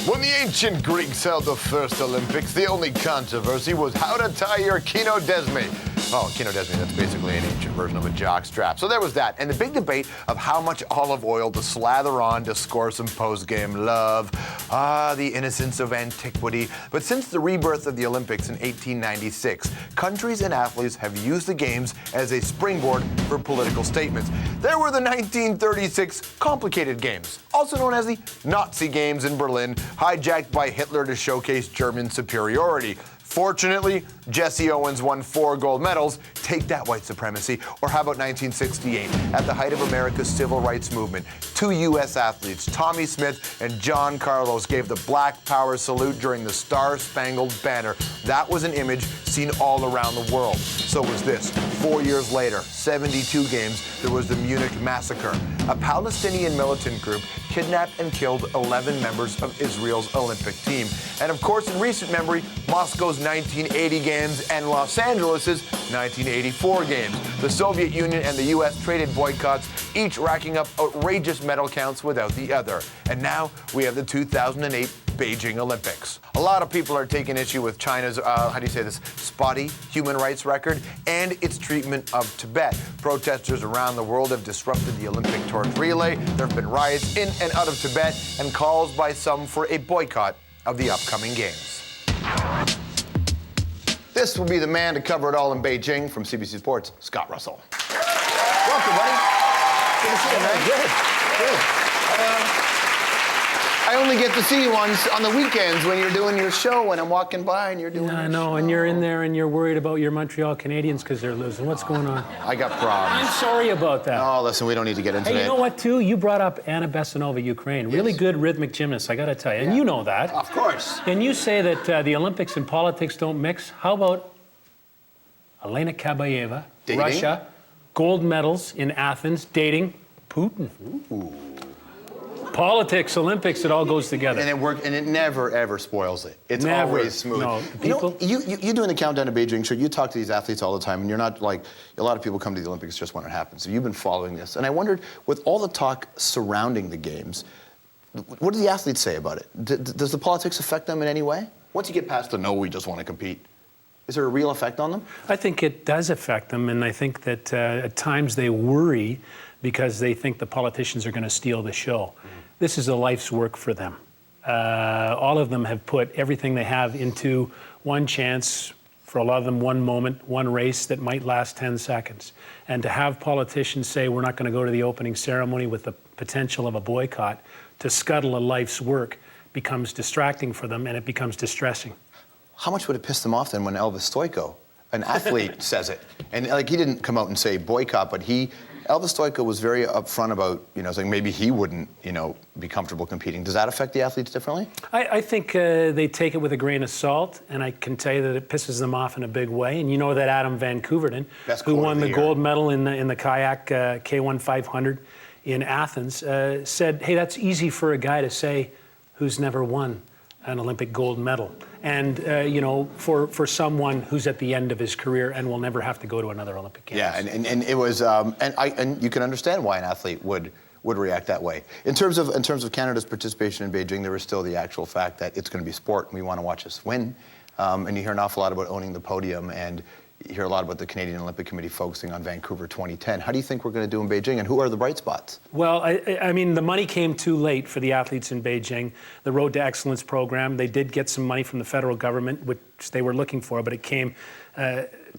When the ancient Greeks held the first Olympics, the only controversy was how to tie your kynodesme. Oh, kynodesme, that's basically an ancient version of a jock strap. So there was that. And the big debate of how much olive oil to slather on to score some post-game love. Ah, the innocence of antiquity. But since the rebirth of the Olympics in 1896, countries and athletes have used the games as a springboard for political statements. There were the 1936 complicated games, also known as the Nazi games in Berlin, hijacked by Hitler to showcase German superiority. Fortunately, Jesse Owens won 4 gold medals. Take that, white supremacy. Or how about 1968? At the height of America's civil rights movement, 2 U.S. athletes, Tommy Smith and John Carlos, gave the Black Power salute during the Star-Spangled Banner. That was an image seen all around the world. So was this. 4 years later, 72 games, there was the Munich Massacre. A Palestinian militant group kidnapped and killed 11 members of Israel's Olympic team. And of course, in recent memory, Moscow's 1980 games and Los Angeles' 1984 games. The Soviet Union and the U.S. traded boycotts, each racking up outrageous medal counts without the other. And now we have the 2008 Beijing Olympics. A lot of people are taking issue with China's, spotty human rights record and its treatment of Tibet. Protesters around the world have disrupted the Olympic torch relay. There have been riots in and out of Tibet and calls by some for a boycott of the upcoming games. This will be the man to cover it all in Beijing. From CBC Sports, Scott Russell. Welcome, buddy. Good to see you, man. Good. I only get to see you on the weekends when you're doing your show, when I'm walking by and you're doing your I know, show. and you're in there and you're worried about your Montreal Canadiens because they're losing. What's going on? I got problems. I'm sorry about that. Oh, listen, we don't need to get into Hey, that. you know what, too? You brought up Anna Besanova, Ukraine. Really good rhythmic gymnast, I got to tell you. And you know that. Of course. And you say that the Olympics and politics don't mix. How about Elena Kabayeva, Dating? Russia, gold medals in Athens, dating Putin? Ooh. Politics, Olympics, it all goes together. And it never, ever spoils it. It's Never. always smooth. No, You're doing the countdown to Beijing. Sure, you talk to these athletes all the time, and you're not like, a lot of people come to the Olympics just when it happens. So you've been following this. And I wondered, with all the talk surrounding the games, what do the athletes say about it? Does the politics affect them in any way? Once you get past the no, we just want to compete, is there a real effect on them? I think it does affect them, and I think that at times they worry because they think the politicians are going to steal the show. This is a life's work for them. All of them have put everything they have into one chance, for a lot of them one moment, one race that might last 10 seconds. And to have politicians say we're not going to go to the opening ceremony with the potential of a boycott to scuttle a life's work becomes distracting for them, and it becomes distressing. How much would it piss them off then when Elvis Stoico, an athlete, says it? And like, he didn't come out and say boycott, but Elvis Stoico was very upfront about, saying maybe he wouldn't, be comfortable competing. Does that affect the athletes differently? I think they take it with a grain of salt, and I can tell you that it pisses them off in a big way. And you know that Adam Van Couverden, who won the gold medal in the kayak K1 500 in Athens, said, hey, that's easy for a guy to say who's never won an Olympic gold medal. And, for someone who's at the end of his career and will never have to go to another Olympic Games. Yeah, and it was, and you can understand why an athlete would react that way. In terms of Canada's participation in Beijing, there is still the actual fact that it's going to be sport, and we want to watch us win. And you hear an awful lot about owning the podium, and you hear a lot about the Canadian Olympic Committee focusing on Vancouver 2010. How do you think we're going to do in Beijing, and who are the bright spots? Well, I mean, the money came too late for the athletes in Beijing. The Road to Excellence program, they did get some money from the federal government, which they were looking for, but it came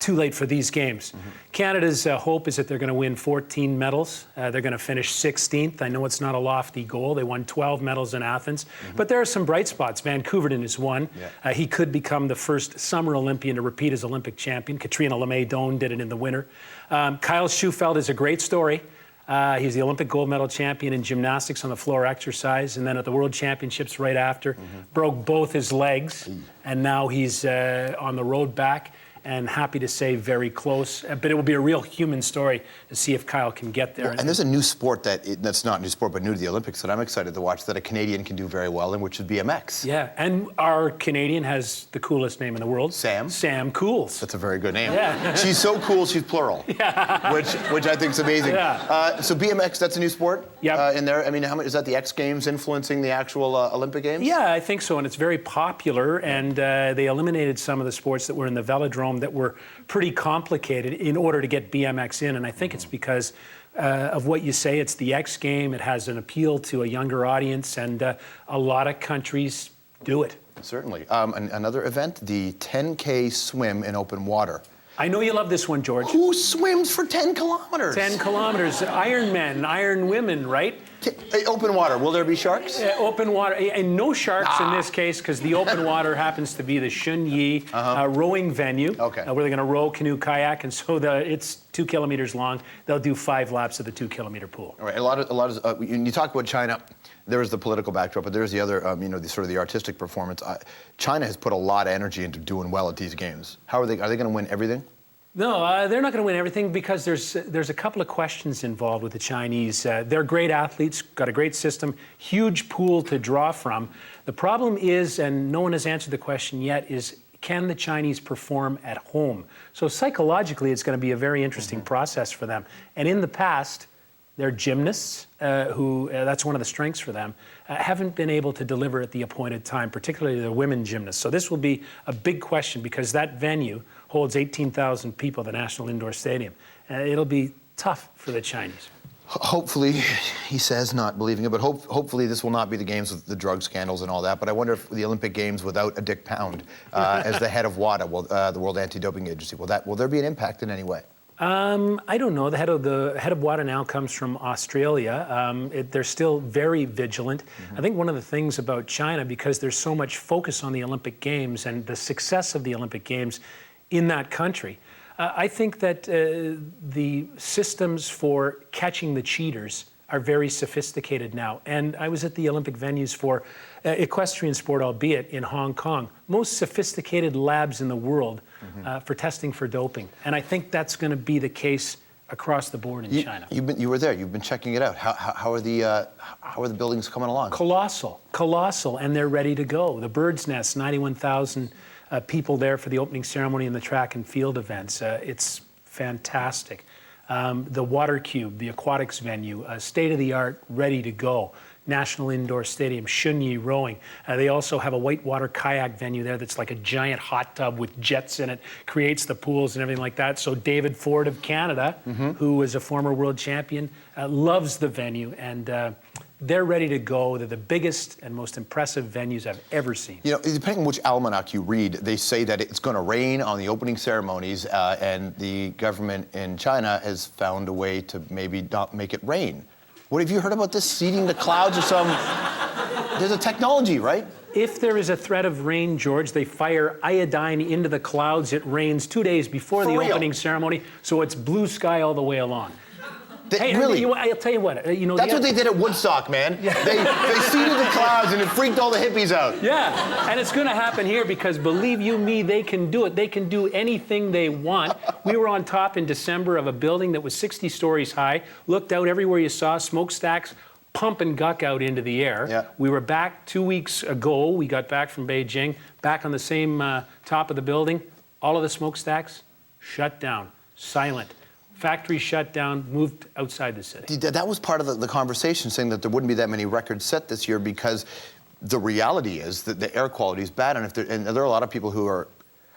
too late for these games. Mm-hmm. Canada's hope is that they're going to win 14 medals. They're going to finish 16th. I know it's not a lofty goal. They won 12 medals in Athens. Mm-hmm. But there are some bright spots. Van Couverden is one. Yeah. He could become the first summer Olympian to repeat as Olympic champion. Katrina LeMay-Doan did it in the winter. Kyle Schufeld is a great story. He's the Olympic gold medal champion in gymnastics on the floor exercise, and then at the World Championships right after, broke both his legs, and now he's on the road back. and happy to say very close. But it will be a real human story to see if Kyle can get there. Well, and there's a new sport that's not a new sport, but new to the Olympics that I'm excited to watch that a Canadian can do very well in, which is BMX. Yeah, and our Canadian has the coolest name in the world. Sam? Sam Cools. That's a very good name. Yeah. She's so cool, she's plural. Yeah. Which I think is amazing. Yeah. So BMX, that's a new sport? Yeah. In there, I mean, how much is that the X Games influencing the actual Olympic Games? Yeah, I think so, and it's very popular, and they eliminated some of the sports that were in the velodrome that were pretty complicated in order to get BMX in, and I think it's because of what you say. It's the X game. It has an appeal to a younger audience, and a lot of countries do it. Certainly. Another event, the 10K swim in open water. I know you love this one, George. Who swims for 10 kilometers? 10 kilometers. Iron men, Iron women, right? Open water. Will there be sharks? Open water, and no sharks in this case, because the open water happens to be the Shunyi rowing venue, where they're going to row, canoe, kayak, and so it's 2 kilometers long. They'll do 5 laps of the 2-kilometer pool. All right. A lot of when you talk about China, there is the political backdrop, but there's the other, the sort of the artistic performance. China has put a lot of energy into doing well at these games. How are they going to win everything? No, they're not going to win everything because there's a couple of questions involved with the Chinese. They're great athletes, got a great system, huge pool to draw from. The problem is, and no one has answered the question yet, is can the Chinese perform at home? So psychologically, it's going to be a very interesting process for them. And in the past, their gymnasts, who that's one of the strengths for them, haven't been able to deliver at the appointed time, particularly the women gymnasts. So this will be a big question because that venue holds 18,000 people, the National Indoor Stadium. It'll be tough for the Chinese. Hopefully, he says, not believing it, but hopefully this will not be the games with the drug scandals and all that. But I wonder if the Olympic Games without a Dick Pound as the head of WADA, the World Anti-Doping Agency, will there be an impact in any way? I don't know. The head of WADA now comes from Australia. They're still very vigilant. I think one of the things about China, because there's so much focus on the Olympic Games and the success of the Olympic Games in that country, I think that the systems for catching the cheaters are very sophisticated now. And I was at the Olympic venues for equestrian sport, albeit in Hong Kong. Most sophisticated labs in the world for testing for doping. And I think that's going to be the case across the board in China. You were there. You've been checking it out. How are the buildings coming along? Colossal, and they're ready to go. The Bird's Nest, 91,000 people there for the opening ceremony and the track and field events. It's fantastic. The Water Cube, the aquatics venue, state-of-the-art, ready to go. National Indoor Stadium, Shunyi rowing. They also have a whitewater kayak venue there that's like a giant hot tub with jets in it, creates the pools and everything like that. So David Ford of Canada, who is a former world champion, loves the venue, and they're ready to go. They're the biggest and most impressive venues I've ever seen. You know, depending on which almanac you read, they say that it's going to rain on the opening ceremonies, and the government in China has found a way to maybe not make it rain. What have you heard about this? Seeding the clouds or some... There's a technology, right? If there is a threat of rain, George, they fire iodine into the clouds. It rains 2 days before the opening ceremony, so it's blue sky all the way along. Hey, really? I'll tell you what. That's what they did at Woodstock, man. Yeah. They seeded the clouds and it freaked all the hippies out. Yeah, and it's going to happen here because, believe you me, they can do it. They can do anything they want. We were on top in December of a building that was 60 stories high. Looked out everywhere you saw, smokestacks, pump and guck out into the air. Yeah. We were back 2 weeks ago. We got back from Beijing, back on the same top of the building. All of the smokestacks shut down, silent. Factory shut down, moved outside the city. That was part of the conversation, saying that there wouldn't be that many records set this year because the reality is that the air quality is bad. And there are a lot of people who are,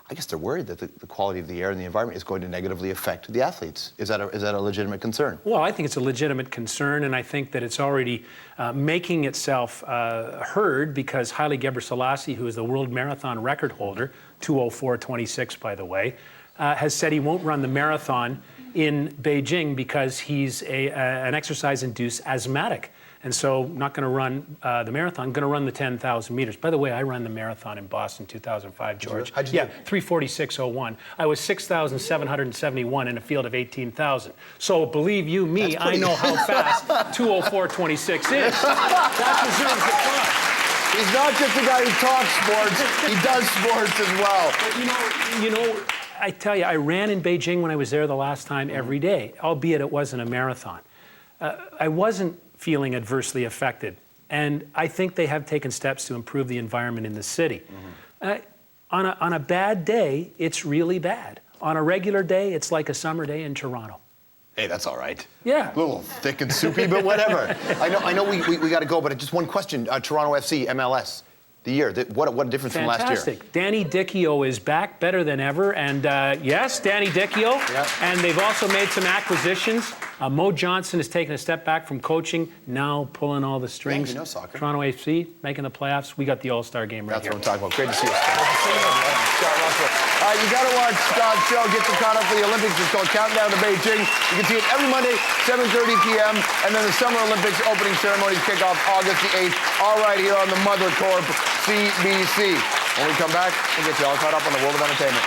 I guess they're worried that the quality of the air and the environment is going to negatively affect the athletes. Is that a legitimate concern? Well, I think it's a legitimate concern, and I think that it's already making itself heard because Haile Gebrselassie, who is the world marathon record holder, 2:04:26, by the way, has said he won't run the marathon in Beijing because he's an exercise-induced asthmatic. And so not going to run the marathon, going to run the 10,000 meters. By the way, I ran the marathon in Boston 2005, George. How'd you do? 3:46:01. I was 6,771 in a field of 18,000. So believe you me, I know how fast 2:04:26 is. That deserves applause. He's not just a guy who talks sports, he does sports as well. But you know, I tell you, I ran in Beijing when I was there the last time every day, albeit it wasn't a marathon. I wasn't feeling adversely affected. And I think they have taken steps to improve the environment in the city. On a bad day, it's really bad. On a regular day, it's like a summer day in Toronto. Hey, that's all right. Yeah. A little thick and soupy, but whatever. I know we got to go, but just one question. Toronto FC, MLS, the year. What a difference from last year. Fantastic. Danny Dichio is back, better than ever. And yes, Danny Dichio. Yeah. And they've also made some acquisitions. Mo Johnson has taken a step back from coaching, now pulling all the strings. Yeah, you know soccer. Toronto FC making the playoffs. We got the All-Star game right That's here. what I'm talking about. Great to see you, Scott Russell. You got to watch Scott's show. Get the caught up for the Olympics. It's called Countdown to Beijing. You can see it every Monday, 7:30 p.m. And then the Summer Olympics opening ceremonies kick off August the 8th. All right here on the Mother Corp CBC. When we come back, we'll get you all caught up on the world of entertainment.